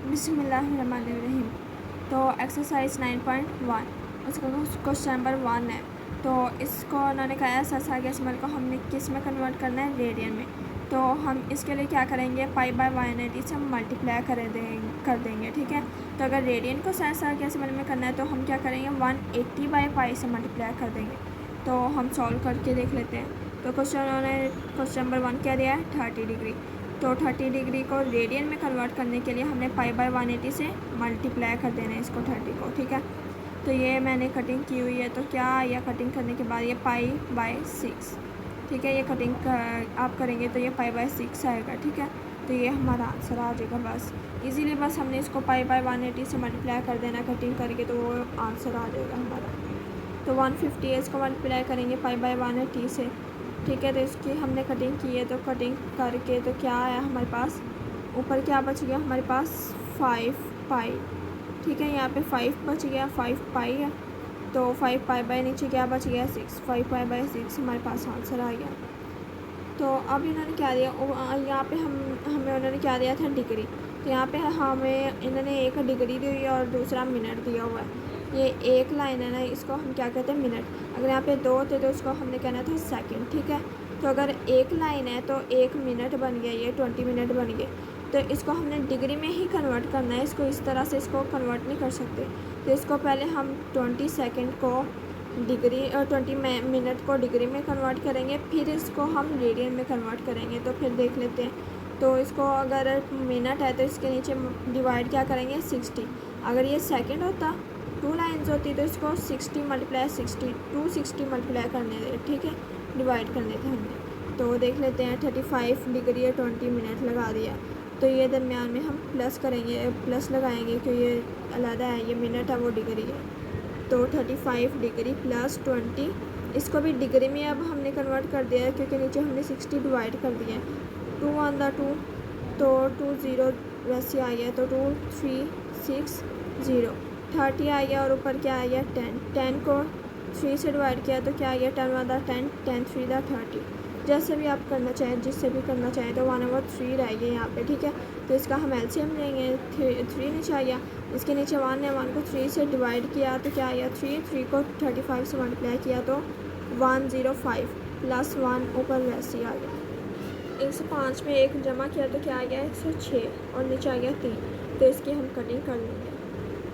बिस्मिल्लाहिर्रहमानिर्रहीम। तो एक्सरसाइज 9.1 उसका क्वेश्चन नंबर 1 है। तो इसको उन्होंने कहा है 7 को हमने किस में कन्वर्ट करना है, रेडियन में। तो हम इसके लिए क्या करेंगे, पाई बाय 180 से हम मल्टीप्लाई कर देंगे, ठीक है। तो अगर रेडियन को 7 में करना है तो हम क्या करेंगे, 180 बाई पाई से मल्टीप्लाई कर देंगे। तो हम सॉल्व करके देख लेते हैं। तो क्वेश्चन नंबर 1 क्या दिया है, 30 डिग्री। तो 30 डिग्री को रेडियन में कन्वर्ट करने के लिए हमने पाई बाय 180 से मल्टीप्लाई कर देना है इसको 30 को, ठीक है। तो ये मैंने कटिंग की हुई है। तो क्या आया कटिंग करने के बाद, ये पाई बाय 6, ठीक है। ये कटिंग आप करेंगे तो ये पाई बाय 6 आएगा, ठीक है। तो ये हमारा आंसर आ जाएगा। बस इजीली बस हमने इसको पाई बाय 180 से मल्टीप्लाई कर देना कटिंग करके, तो वो आंसर आ जाएगा हमारा। तो 150 है, इसको मल्टीप्लाई करेंगे पाई बाय 180 से, ठीक है। तो इसकी हमने कटिंग की है। तो कटिंग करके तो क्या आया हमारे पास, ऊपर क्या बच गया हमारे पास, 5 पाई, ठीक है। यहाँ पे 5 बच गया, 5 पाई है। तो 5 पाई बाय नीचे क्या बच गया, 6, 5 पाई बाय 6 हमारे पास आंसर आ गया। तो अब इन्होंने क्या दिया, यहाँ पे हमें उन्होंने क्या दिया था, डिग्री। तो यहाँ पे हमें इन्होंने एक डिग्री दी हुई है और दूसरा मिनट दिया हुआ है। ये एक लाइन है ना, इसको हम क्या कहते हैं, मिनट। अगर यहाँ पे 2 थे तो इसको हमने कहना था सेकंड, ठीक है। तो अगर एक लाइन है तो 1 मिनट बन गया, ये 20 मिनट बन गए। तो इसको हमने डिग्री में ही कन्वर्ट करना है, इसको इस तरह से इसको कन्वर्ट नहीं कर सकते। तो इसको पहले हम 20 सेकेंड को डिग्री और 20 मिनट को डिग्री में कन्वर्ट करेंगे, फिर इसको हम रेडियन में कन्वर्ट करेंगे। तो फिर देख लेते हैं। तो इसको अगर मिनट है तो इसके नीचे डिवाइड क्या करेंगे, 60। अगर ये सेकंड होता, 2 लाइन्स होती, तो इसको 60 मल्टीप्लाई 60, 260 मल्टीप्लाई करने थे, ठीक है, डिवाइड करने थे हमने। तो देख लेते हैं, 35 डिग्री और 20 मिनट लगा दिया। तो ये दरमियान में हम प्लस करेंगे, प्लस लगाएंगे क्योंकि ये अलग है, ये मिनट है वो डिग्री है। तो 35 डिग्री प्लस 20, इसको भी डिग्री में अब हमने कन्वर्ट कर दिया है क्योंकि नीचे हमने 60 डिवाइड कर दिया है। 2 ऑन द 2, तो 2 0 वैसे आ गया। तो 2 3 6 0, 30 आ गया और ऊपर क्या आ गया, 10। 10 को 3 से डिवाइड किया तो क्या आ गया, 10 1 10, 10 3 30। जैसे भी आप करना चाहें, जिससे भी करना चाहें। तो 1/3 रह गया यहाँ पे, ठीक है। तो इसका हम एलसीएम लेंगे, 3 नीचे आ गया, इसके नीचे 1 है, 1 को 3 से डिवाइड किया तो क्या आया, 3 को 35 से मल्टीप्लाई किया तो 105 प्लस 1 ऊपर वैसे ही आ गया। 105 में 1 जमा किया तो क्या आ गया, 106 और नीचे आ गया 3। तो इसकी हम कटिंग कर लेंगे।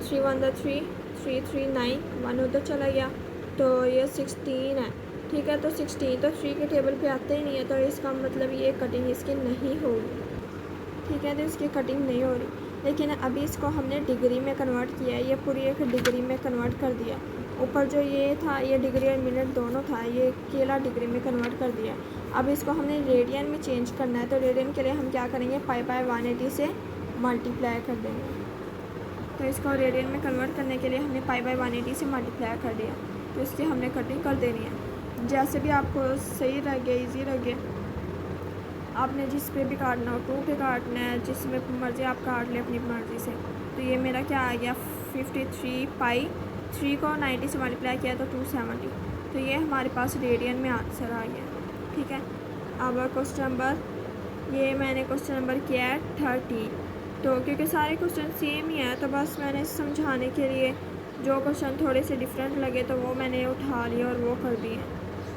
3 1 3, 3 3 9, 1 उधर चला गया। तो ये 16 है, ठीक है। तो 16 तो 3 के टेबल पे आते ही नहीं है, तो इसका मतलब ये कटिंग इसकी नहीं होगी, ठीक है। तो इसकी कटिंग नहीं हो रही। लेकिन अभी इसको हमने डिग्री में कन्वर्ट किया है, ये पूरी एक डिग्री में कन्वर्ट कर दिया। ऊपर जो ये था, ये डिग्री और मिनट दोनों था, ये अकेला डिग्री में कन्वर्ट कर दिया। अब इसको हमने रेडियन में चेंज करना है। तो रेडियन के लिए हम क्या करेंगे, पाई बाय 180 से मल्टीप्लाई कर देंगे। तो इसको रेडियन में कन्वर्ट करने के लिए हमने पाई बाय 180 से मल्टीप्लाई कर दिया। तो इसकी हमने कटिंग कर देनी है, जैसे भी आपको सही रह गया, ईजी रह गया। आपने जिस पे भी काटना हो, 2 पे काटना है, जिसमें मर्ज़ी आप काट लें अपनी मर्ज़ी से। तो ये मेरा क्या आ गया, 53 पाई, 3 को 90 से मल्टीप्लाई किया तो 270। तो ये हमारे पास रेडियन में आंसर आ गया, ठीक है। अब क्वेश्चन नंबर, ये मैंने क्वेश्चन नंबर किया है 30। तो क्योंकि सारे क्वेश्चन सेम ही हैं, तो बस मैंने समझाने के लिए जो क्वेश्चन थोड़े से डिफरेंट लगे तो वो मैंने उठा लिए और वो कर दिए।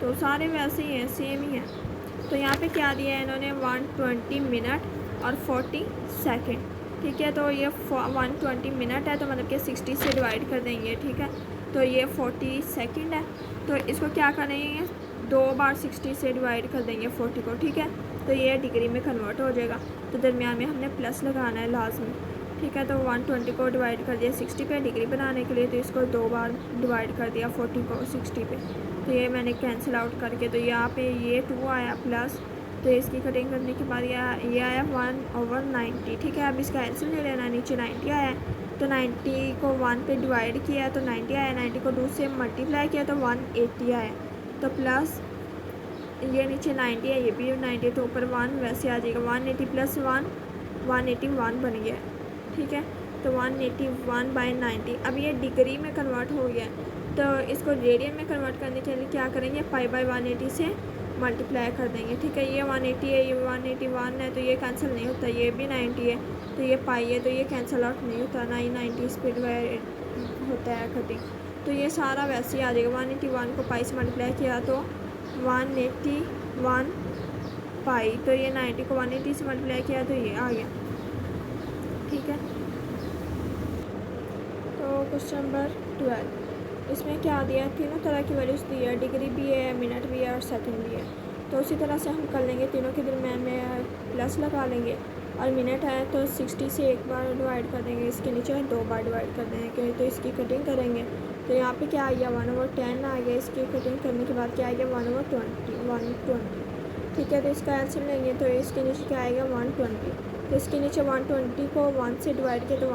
तो सारे वैसे ही हैं, सेम ही हैं। तो यहाँ पे क्या दिया है इन्होंने, 120 मिनट और 40 सेकेंड, ठीक है। तो ये 120 मिनट है, तो मतलब कि 60 से डिवाइड कर देंगे, ठीक है। तो ये 40 सेकेंड है, तो इसको क्या करेंगे, 2 बार 60 से डिवाइड कर देंगे 40 को, ठीक है। तो ये डिग्री में कन्वर्ट हो जाएगा। तो दरमियान में हमने प्लस लगाना है लाजमी, ठीक है। तो 120 को डिवाइड कर दिया 60 पे डिग्री बनाने के लिए, तो इसको 2 बार डिवाइड कर दिया 40 को 60 पे। तो ये मैंने कैंसिल आउट करके, तो यहाँ पे ये 2 आया प्लस, तो इसकी कटिंग करने के बाद ये आया 1/90, ठीक है। अब इसका एलसीएम ले लेना, नीचे 90 आया, तो 90 को 1 पे डिवाइड किया तो 90 आया, 90 को 2 से मल्टीप्लाई किया तो 180 आया। तो प्लस ये नीचे 90 है, ये भी 90, तो ऊपर 1 वैसे आ जाएगा, 180 प्लस 1 181 बन गया, ठीक है। तो 181 बाई 90। अब ये डिग्री में कन्वर्ट हो गया, तो इसको रेडियन में कन्वर्ट करने के लिए क्या करेंगे, पाई बाय 180 से मल्टीप्लाई कर देंगे, ठीक है। ये 180 है, ये 181 है, तो ये कैंसिल नहीं होता, ये भी 90 है, तो ये पाई है, तो ये कैंसिल आउट नहीं होता, ना ही 90 स्पीड होता है कटिंग। तो ये सारा वैसे ही आ जाएगा। 181 को पाई से मल्टीप्लाई किया तो 181 पाई, तो ये 90 को 180 से मल्टीप्लाई किया तो ये आ गया। ठीक है, तो क्वेश्चन नंबर 12, इसमें क्या दिया है, तीनों तरह की वैल्यूज़ दी है, डिग्री भी है, मिनट भी है और सेकंड भी है। तो उसी तरह से हम कर लेंगे, तीनों के दरमियान में प्लस लगा लेंगे, और मिनट है तो 60 से एक बार डिवाइड कर देंगे, इसके नीचे 2 बार डिवाइड कर देंगे। तो इसकी कटिंग करेंगे तो यहाँ पे क्या आ गया 1/10 आ गया। इसकी कटिंग करने के बाद क्या आ गया 1/20। ठीक है, तो इसका आंसर लेंगे तो इसके नीचे क्या आएगा 120। तो इसके नीचे 120 को 1 से डिवाइड किया तो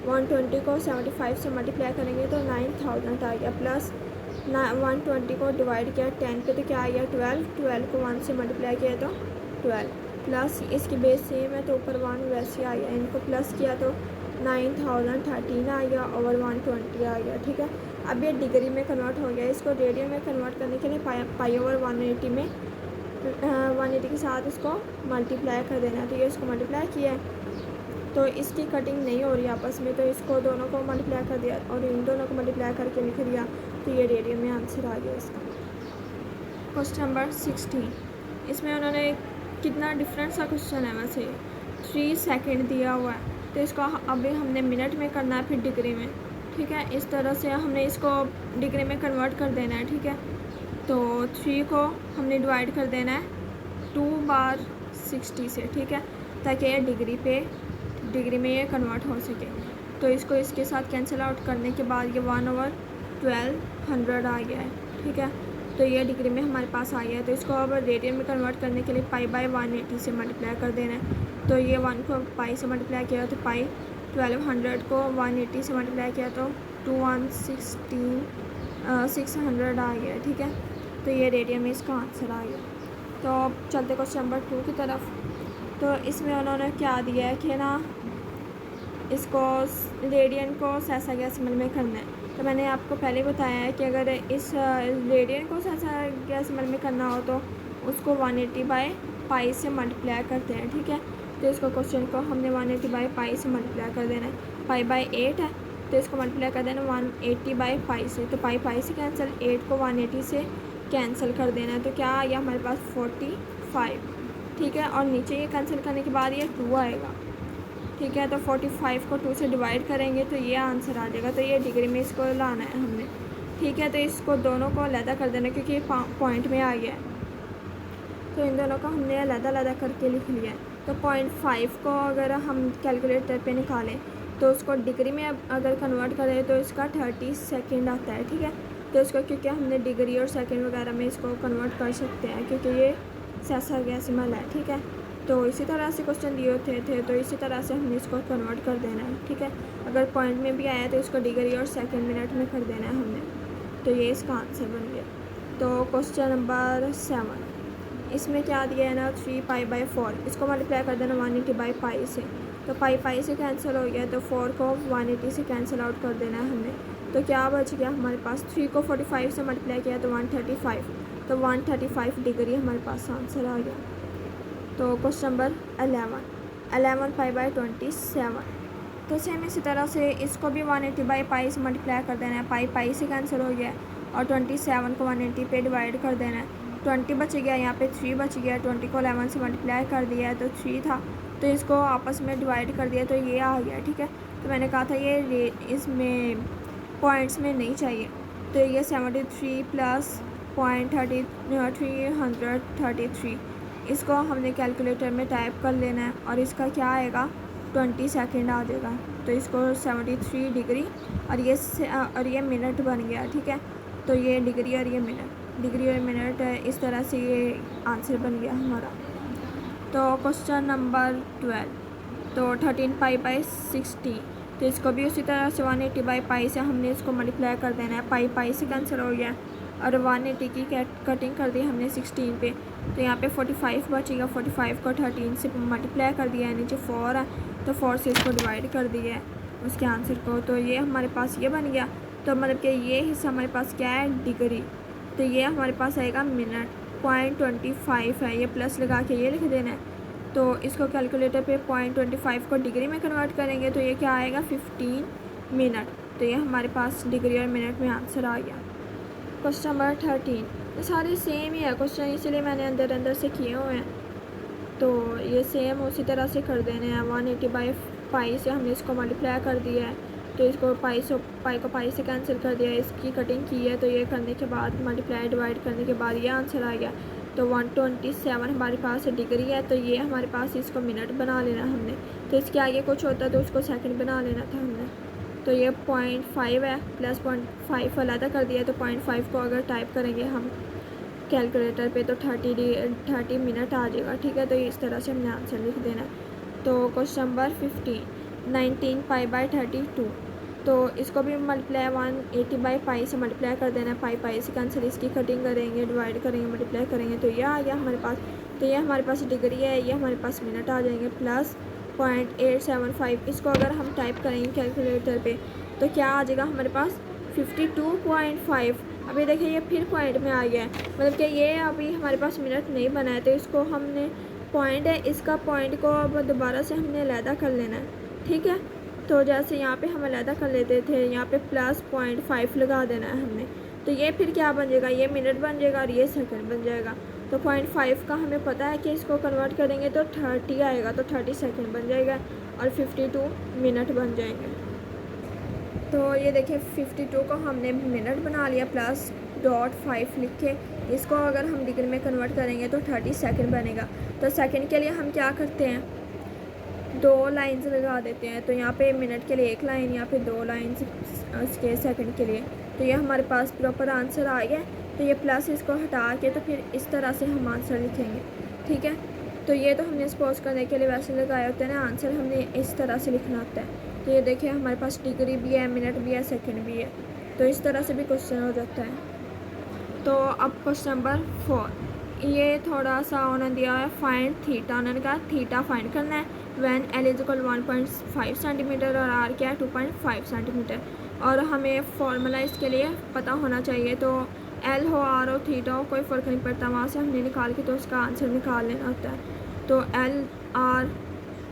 120 को 75 से मल्टीप्लाई करेंगे तो 9000 आ गया, प्लस 120 को डिवाइड किया 10 पे तो क्या आ गया 12 को 1 से मल्टीप्लाई किया तो 12, प्लस इसकी बेस सेम है तो ऊपर 1 वैसे आ गया, इनको प्लस किया तो 9013 आ गया ओवर 120 आ गया। ठीक है, अब ये डिग्री में कन्वर्ट हो गया। इसको रेडियन में कन्वर्ट करने के लिए पाई ओवर 180 में 180 के साथ इसको मल्टीप्लाई कर देना। तो ये इसको मल्टीप्लाई किया है तो इसकी कटिंग नहीं हो रही आपस में, तो इसको दोनों को मल्टीप्लाई कर दिया और इन दोनों को मल्टीप्लाई करके लिख दिया, तो ये रेडियन में आंसर आ गया इसका। क्वेश्चन नंबर 16, इसमें उन्होंने कितना डिफरेंट सा क्वेश्चन है, वैसे 3 सेकेंड दिया हुआ है, तो इसको अभी हमने मिनट में करना है, फिर डिग्री में। ठीक है, इस तरह से हमने इसको डिग्री में कन्वर्ट कर देना है। ठीक है, तो 3 को हमने डिवाइड कर देना है 2/60 से। ठीक है, ताकि ये डिग्री में ये कन्वर्ट हो सके। तो इसको इसके साथ कैंसिल आउट करने के बाद ये 1/1200 आ गया है। ठीक है, तो ये डिग्री में हमारे पास आ गया है। तो इसको अब रेडियन में कन्वर्ट करने के लिए पाई/180 से मल्टीप्लाई कर देना है। तो ये 1 को पाई से मल्टीप्लाई किया तो पाई, 1200 को 180 से मल्टीप्लाई किया तो 600 आ गया। ठीक है, तो ये रेडियन में इसका आंसर आ गया। तो अब चलते क्वेश्चन नंबर 2 की तरफ। तो इसमें उन्होंने क्या दिया है कि ना इसको रेडियन को सेसागेसिमल में करना है। तो मैंने आपको पहले बताया है कि अगर इस रेडियन को सेसागेसिमल में करना हो तो उसको 180/पाई से मल्टीप्लाई करते हैं। ठीक है, तो इसको क्वेश्चन को हमने 180/पाई से मल्टीप्लाई कर देना है। पाई/8 है तो इसको मल्टीप्लाई कर देना 180/पाई से, तो पाई से कैंसिल, 8 को 180 से कैंसिल कर देना है। तो क्या आ गया हमारे पास 45। ठीक है, और नीचे ये कैंसिल करने के बाद ये 2 आएगा। ठीक है, तो 45 को 2 से डिवाइड करेंगे तो ये आंसर आ जाएगा। तो ये डिग्री में इसको लाना है हमने। ठीक है, तो इसको दोनों को अलग कर देना क्योंकि ये पॉइंट में आ गया है, तो इन दोनों को हमने अलग करके लिख लिया है। तो 0.5 को अगर हम कैलकुलेटर पे निकालें तो उसको डिग्री में अगर कन्वर्ट करें तो इसका 30 सेकेंड आता है। ठीक है, तो इसको क्योंकि हमने डिग्री और सेकेंड वगैरह में इसको कन्वर्ट कर सकते हैं क्योंकि ये सेसागेसिमल है। ठीक है, तो इसी तरह से क्वेश्चन दिए होते थे, तो इसी तरह से हमने इसको कन्वर्ट कर देना है। ठीक है, अगर पॉइंट में भी आया तो इसको डिग्री और सेकेंड मिनट में कर देना है हमने, तो ये इसका आंसर बन गया। तो क्वेश्चन नंबर 7, इसमें क्या दिया है ना 3π/4, इसको मल्टीप्लाई कर देना 180/पाई से। तो पाई से कैंसिल हो गया, तो 4 को 180 से कैंसिल आउट कर देना है हमने। तो क्या बच गया हमारे पास, 3 को 45 से मल्टीप्लाई किया तो 135, तो 135 डिग्री हमारे पास आंसर आ गया। तो क्वेश्चन नंबर 11 π/27, तो सेम इसी तरह से इसको भी 180/पाई से मल्टीप्लाई कर देना है। पाई से कैंसिल हो गया और 27 को 180 पे डिवाइड कर देना है। 20 बच गया, यहाँ पे 3 बच गया, 20 को 11 से मल्टीप्लाई कर दिया है तो 3 था, तो इसको आपस में डिवाइड कर दिया तो ये आ गया। ठीक है, तो मैंने कहा था ये इसमें पॉइंट्स में नहीं चाहिए, तो ये 73 प्लस 0.333, इसको हमने कैलकुलेटर में टाइप कर लेना है और इसका क्या आएगा 20 सेकेंड आ जाएगा। तो इसको 73 डिग्री और ये मिनट बन गया। ठीक है, तो ये डिग्री और ये मिनट इस तरह से ये आंसर बन गया हमारा। तो क्वेश्चन नंबर 12, तो 13π/60, तो इसको भी उसी तरह से 180/पाई से हमने इसको मल्टीप्लाई कर देना है। पाई से कैंसिल हो गया और 180 की कटिंग कर दी हमने 16 पे, तो यहाँ पे 45 बचेगा। 45 को 13 से मल्टीप्लाई कर दिया है, नीचे 4 है तो 4 से इसको डिवाइड कर दिया है उसके आंसर को, तो ये हमारे पास ये बन गया। तो मतलब कि ये हिस्सा हमारे पास क्या है डिग्री, तो ये हमारे पास आएगा मिनट। 0.25 है, ये प्लस लगा के ये लिख देना है। तो इसको कैलकुलेटर पे 0.25 को डिग्री में कन्वर्ट करेंगे तो ये क्या आएगा 15 मिनट। तो ये हमारे पास डिग्री और मिनट में आंसर आ गया। क्वेश्चन नंबर 13, ये सारे सेम ही है क्वेश्चन, इसलिए मैंने अंदर अंदर से किए हुए हैं। तो ये सेम उसी तरह से कर देने हैं। 180/पाई से हमने इसको मल्टीप्लाई कर दिया है, तो इसको पाई से कैंसिल कर दिया है, इसकी कटिंग की है। तो ये करने के बाद मल्टीप्लाई डिवाइड करने के बाद ये आंसर आ गया। तो 127 हमारे पास डिग्री है, तो ये हमारे पास इसको मिनट बना लेना हमने। तो इसके आगे कुछ होता तो उसको सेकंड बना लेना था हमने। तो ये 0.5 है, प्लस 0.5 अलग कर दिया। तो 0.5 को अगर टाइप करेंगे हम कैलकुलेटर पे तो 30 मिनट आ जाएगा। ठीक है, तो इस तरह से हमने आंसर लिख देना। तो क्वेश्चन नंबर 15, 19π/32। तो इसको भी मल्टीप्लाई 180/पाई से मल्टीप्लाई कर देना है। पाई से कैंसिल, इसकी कटिंग करेंगे, डिवाइड करेंगे, मल्टीप्लाई करेंगे, तो ये आ गया हमारे पास। तो ये हमारे पास डिग्री है, ये हमारे पास मिनट आ जाएंगे, प्लस 0.875। इसको अगर हम टाइप करेंगे कैलकुलेटर पे तो क्या आ जाएगा हमारे पास 52.5। अभी देखिए ये फिर पॉइंट में आ गया है, मतलब कि ये अभी हमारे पास मिनट नहीं बना है। तो इसको हमने पॉइंट है, इसका पॉइंट को अब दोबारा से हमने अलहदा कर लेना है। ठीक है, तो जैसे यहाँ पे हम अलहदा कर लेते थे, यहाँ पे प्लस 0.5 लगा देना है हमने। तो ये फिर क्या बन जाएगा, ये मिनट बन जाएगा और ये सेकंड बन जाएगा। तो 0.5 का हमें पता है कि इसको कन्वर्ट करेंगे तो 30 आएगा, तो 30 सेकंड बन जाएगा और 52 मिनट बन जाएंगे। तो ये देखिए 52 को हमने मिनट बना लिया, प्लस .5 लिख के इसको अगर हम डिग्री में कन्वर्ट करेंगे तो 30 सेकंड बनेगा। तो सेकंड के लिए हम क्या करते हैं, 2 लाइन्स लगा देते हैं। तो यहाँ पे मिनट के लिए 1 लाइन, यहाँ पे 2 लाइन्स उसके सेकंड के लिए। तो ये हमारे पास प्रॉपर आंसर आ गया। तो ये प्लस इसको हटा के तो फिर इस तरह से हम आंसर लिखेंगे। ठीक है, तो ये तो हमने सपोज करने के लिए वैसे लगाए होते हैं ना, आंसर हमने इस तरह से लिखना होता है। तो ये देखिए हमारे पास डिग्री भी है, मिनट भी है, सेकंड भी है। तो इस तरह से भी क्वेश्चन हो जाता है। तो अब क्वेश्चन नंबर 4, ये थोड़ा सा उन्होंने दिया है फाइंड थीटा। उन्होंने कहा थीटा फाइंड करना है व्हेन L = 1.5 सेंटीमीटर और R क्या है 2.5 सेंटीमीटर। और हमें फॉर्मूला इसके लिए पता होना चाहिए। तो L हो R हो थीटा हो कोई फ़र्क नहीं पड़ता, वहाँ से हमने निकाल के तो उसका आंसर निकाल लेना होता है। तो L R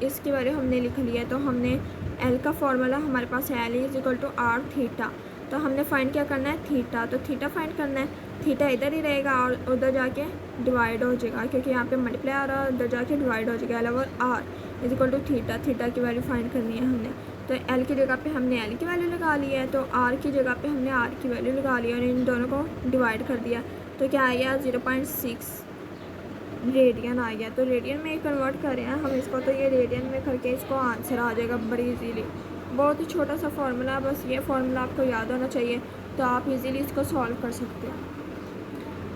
इसकी वैल्यू हमने लिख ली है। तो हमने L का फॉर्मूला हमारे पास है L = R थीटा। तो हमने फाइंड क्या करना है, थीटा। तो थीटा फाइंड करना है, थीटा इधर ही रहेगा और उधर जाके डिवाइड हो जाएगा, क्योंकि यहाँ पे मल्टीप्लाई आ रहा है, उधर जाके डिवाइड हो जाएगा। L और R = थीटा। थीटा की वैल्यू फाइंड करनी है हमने। तो L की जगह पे हमने L की वैल्यू लगा ली है, तो R की जगह पे हमने R की वैल्यू लगा ली है और इन दोनों को डिवाइड कर दिया। तो क्या आ गया 0.6 रेडियन आ गया। तो रेडियन में कन्वर्ट कर रहे हैं हम इसको, तो ये रेडियन में करके इसको आंसर आ जाएगा बड़ी इजीली। बहुत ही छोटा सा फार्मूला है, बस ये फार्मूला आपको याद होना चाहिए, तो आप इजीली इसको सॉल्व कर सकते हैं।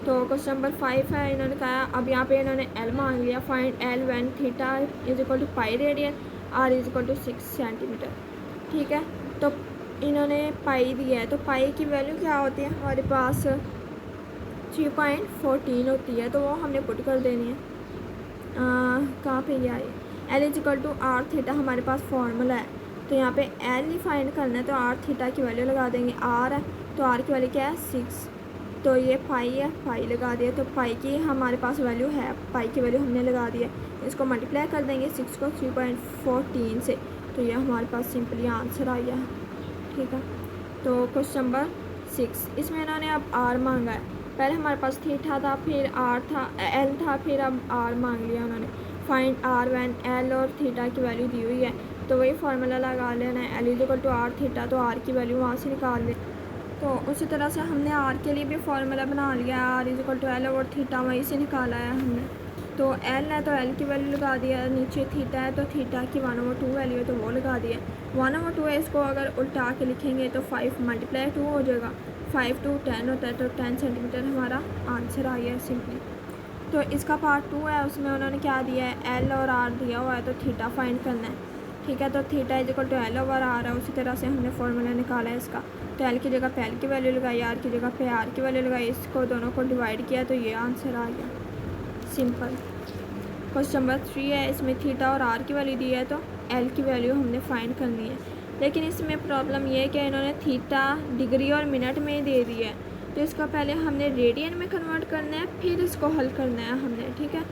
तो क्वेश्चन नंबर 5 है, इन्होंने कहा अब यहाँ पे इन्होंने L मांग लिया। Find L when theta = pi radian, R = 6 centimetre. ठीक है, तो इन्होंने पाई दिया है, तो पाई की वैल्यू क्या होती है हमारे पास 3.14 होती है। तो वो हमने पुट कर देनी है। कहाँ पे ये आई, L = R थीटा हमारे पास फार्मूला है। तो यहाँ पे L ही फाइंड करना है, तो R थीटा की वैल्यू लगा देंगे। R है तो R की वैल्यू क्या है 6। तो ये पाई है, पाई लगा दिया। तो पाई की हमारे पास वैल्यू है, पाई की वैल्यू हमने लगा दी है। इसको मल्टीप्लाई कर देंगे 6 को 3.14 से, तो ये हमारे पास सिंपली आंसर आ गया। ठीक है, तो क्वेश्चन नंबर 6, इसमें इन्होंने अब R मांगा है। पहले हमारे पास थीटा था, फिर R था, L था, फिर अब R मांग लिया उन्होंने। फाइंड R व्हेन L और थीटा की वैल्यू दी हुई है, तो वही फार्मूला लगा लेना है। L = R थीटा, तो R की वैल्यू वहाँ से निकाल लें। तो उसी तरह से हमने R के लिए भी फार्मूला बना लिया। R = L और थीटा वहीं से निकाला है हमने। तो L है तो L की वैल्यू लगा दिया, नीचे थीटा है तो थीटा की 1/2 वैल्यू है तो वो लगा दिया। 1/2 है, इसको अगर उल्टा के लिखेंगे तो 5 × 2 हो जाएगा। 5 to 10 होता है, तो 10 सेंटीमीटर हमारा आंसर आ गया सिंपली। तो इसका पार्ट 2 है, उसमें उन्होंने क्या दिया है, L और R दिया हुआ है, तो थीटा फाइंड करना है। ठीक है, तो थीटा = L और R है, उसी तरह से हमने फार्मूला निकाला है इसका। तो L की जगह पे L की वैल्यू लगाई, R की जगह पे R की वैल्यू लगाई, इसको दोनों को डिवाइड किया तो ये आंसर आ गया सिंपल। क्वेश्चन नंबर 3 है, इसमें थीटा और R की वैल्यू दी है, तो L की वैल्यू हमने फाइंड करनी है। लेकिन इसमें प्रॉब्लम ये है कि इन्होंने थीटा डिग्री और मिनट में दे दी है, तो इसका पहले हमने रेडियन में कन्वर्ट करना है, फिर इसको हल करना है हमने। ठीक है,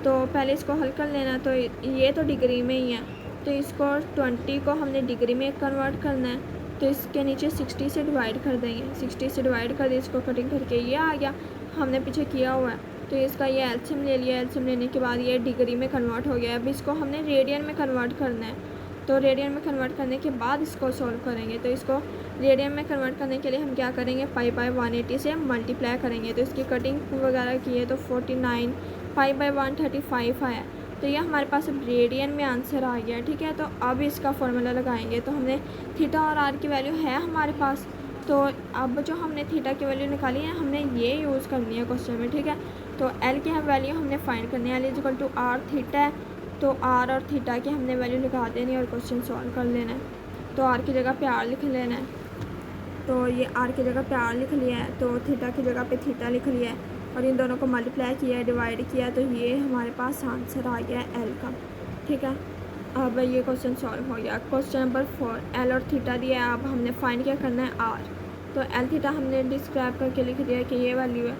तो पहले इसको हल कर लेना। तो ये तो डिग्री में ही है, तो इसको 20 को हमने डिग्री में कन्वर्ट करना है। तो इसके नीचे 60 से डिवाइड कर देंगे, 60 से डिवाइड कर दिए, इसको कटिंग करके ये आ गया, हमने पीछे किया हुआ है। तो इसका ये एलसीएम ले लिया, एलसीएम लेने के बाद ये डिग्री में कन्वर्ट हो गया। अब इसको हमने रेडियन में कन्वर्ट करना है। तो रेडियन में कन्वर्ट करने के बाद इसको सॉल्व करेंगे। तो इसको रेडियन में कन्वर्ट करने के लिए हम क्या करेंगे, पाई बाय 180 से मल्टीप्लाई करेंगे। तो इसकी कटिंग वगैरह की है तो 49, पाई बाय 135 आया। तो ये हमारे पास अब रेडियन में आंसर आ गया, ठीक है। तो अब इसका फॉर्मूला लगाएंगे। तो हमने थीटा और आर की वैल्यू है हमारे पास, तो अब जो हमने थीटा की वैल्यू निकाली है हमने ये यूज़ करनी है क्वेश्चन में, ठीक है। तो एल की हम वैल्यू हमने फाइंड करनी है, L is equal to R theta है। तो आर और थीटा की हमने वैल्यू लगा देनी है और क्वेश्चन सॉल्व कर लेना है। तो आर की जगह पे आर लिख लेना है। तो ये आर की जगह पे आर लिख लिया है, तो थीटा की जगह पे थीटा लिख लिया है और इन दोनों को मल्टीप्लाई किया है, डिवाइड किया। तो ये हमारे पास आंसर आ गया है एल का, ठीक है। अब ये क्वेश्चन सॉल्व हो गया। क्वेश्चन नंबर 4, एल और थीटा दिया है, अब हमने फाइंड क्या करना है, आर। तो एल थीटा हमने डिस्क्राइब करके लिख दिया कि ये वैल्यू है।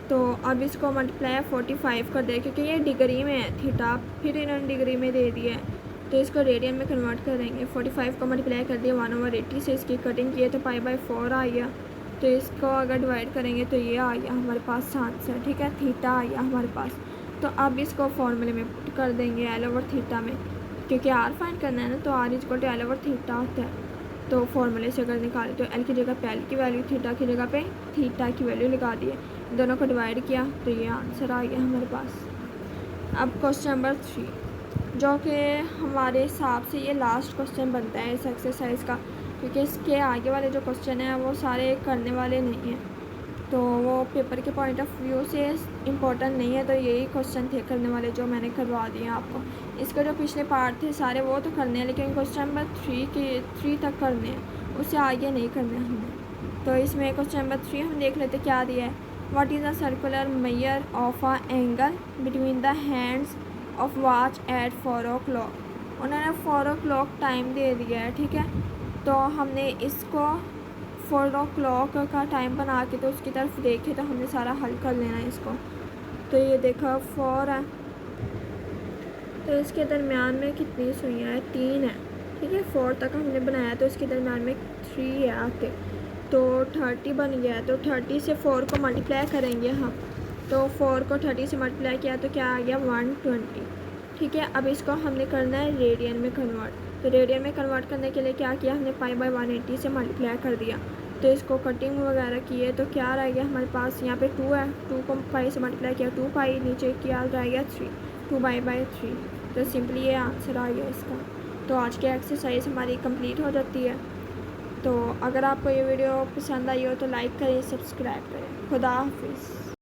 तो अब इसको मल्टीप्लाई 45 कर दिया, क्योंकि ये डिग्री में है थीटा, फिर इन्होंने डिग्री में दे दिया है। तो इसको रेडियन में कन्वर्ट करेंगे। 45 को मल्टीप्लाई कर दिया 1/80 से, इसकी कटिंग की है तो पाई बाय 4 आ गया। तो इसको अगर डिवाइड करेंगे तो ये आ गया हमारे पास आंसर, ठीक है, थीटा आ गया हमारे पास। तो अब इसको फॉर्मूले में पुट कर देंगे एल ओवर थीटा में, क्योंकि आर फाइंड करना है ना, तो R is equal to L over theta होता है। तो फॉर्मूले से अगर निकालें तो एल की जगह पे एल की वैल्यू, थीटा की जगह पे थीटा की वैल्यू लगा दी है, दोनों को डिवाइड किया तो ये आंसर आ गया हमारे पास। अब क्वेश्चन नंबर 3, जो कि हमारे हिसाब से ये लास्ट क्वेश्चन बनता है इस एक्सरसाइज का, क्योंकि इसके आगे वाले जो क्वेश्चन हैं वो सारे करने वाले नहीं हैं, तो वो पेपर के पॉइंट ऑफ व्यू से इम्पोर्टेंट नहीं है। तो यही क्वेश्चन थे करने वाले जो मैंने करवा दिए आपको। इसके जो पिछले पार्ट थे सारे वो तो करने हैं, लेकिन क्वेश्चन नंबर 3 तक करने हैं, उससे आगे नहीं करने हमने। तो इसमें क्वेश्चन नंबर 3 हम देख लेते क्या दिया है। What is a circular measure of a angle between the hands of watch at 4 o'clock। उन्होंने 4 o'clock टाइम दे दिया है, ठीक है। तो हमने इसको 4 o'clock का टाइम बना के तो उसकी तरफ देखे, तो हमने सारा हल कर लेना है इसको। तो ये देखा 4 है, तो इसके दरमियान में कितनी सुइयाँ हैं, 3 है, ठीक है। 4 तक हमने बनाया तो इसके दरमियान में 3 है आके, तो 30 बन गया। तो 30 से 4 को मल्टीप्लाई करेंगे हम, तो 4 को 30 से मल्टीप्लाई किया तो क्या आ गया 120, ठीक है। अब इसको हमने करना है रेडियन में कन्वर्ट। तो रेडियन में कन्वर्ट करने के लिए क्या किया हमने, पाई बाय 180 से मल्टीप्लाई कर दिया। तो इसको कटिंग वगैरह की है तो क्या रह गया हमारे पास, यहाँ पे 2 है, 2 को पाई से मल्टीप्लाई किया 2 पाई, नीचे क्या रह गया 3, 2 बाई बाय 3। तो सिंपली ये आंसर आ गया इसका। तो आज की एक्सरसाइज हमारी कंप्लीट हो जाती है। तो अगर आपको ये वीडियो पसंद आई हो तो लाइक करें, सब्सक्राइब करें। खुदा हाफिज़।